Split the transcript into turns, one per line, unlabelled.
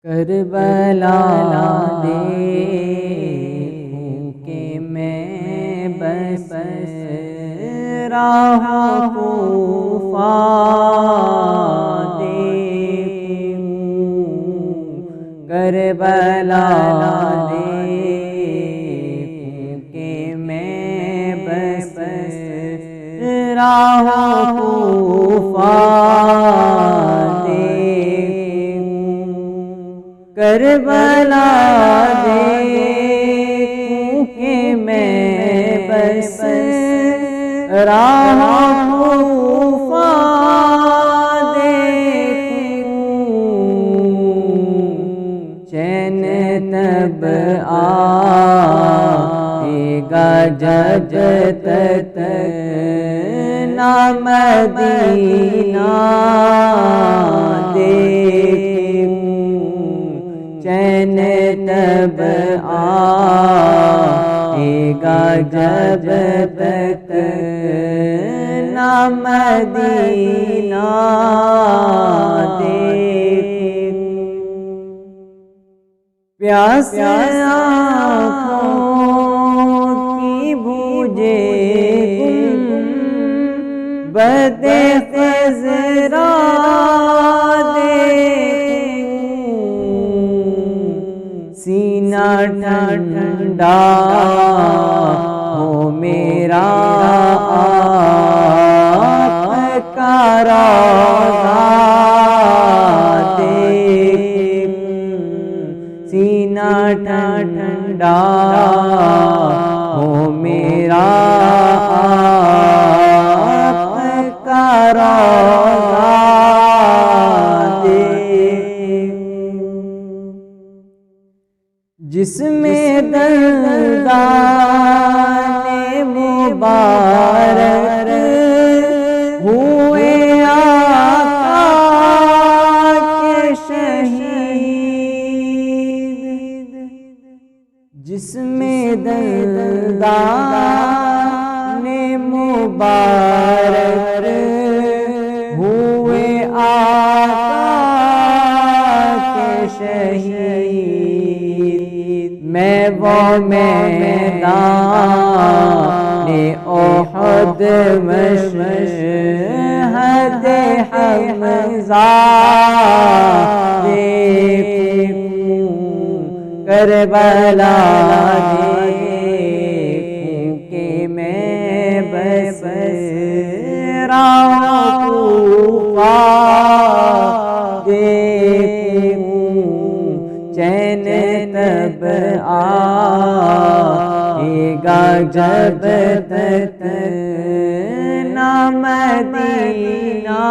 کربلا دیکھوں کہ میں بس رہا کوفہ دیکھوں، کربلا دیکھوں کہ میں بس رہا کوفہ کربلا دیکھوں کہ میں بس رہا کوفہ دیکھوں، چین تب آئے گا جب تک نہ مدینہ چین تب آئے گا جب تک نہ مدینہ دیکھوں، پیاس آنکھوں کی بوجھے گنبد خضرا سینہ ٹھنڈا ہو میرا آپ کا روضہ دیکھوں، سینہ ٹھنڈا ہو میرا آپ کا روضہ جس میں دندان مبارک ہوئے آقا کے شہید، جس میں دندان مبارک ہوئے آقا کے شہید، میں وہ میدان احد مشہد حمزہ دیکھوں، کربلا دیکھوں کہ میں بس رہا کوفہ دیکھوں، چین تب آئے گا جب تک نہ مدینہ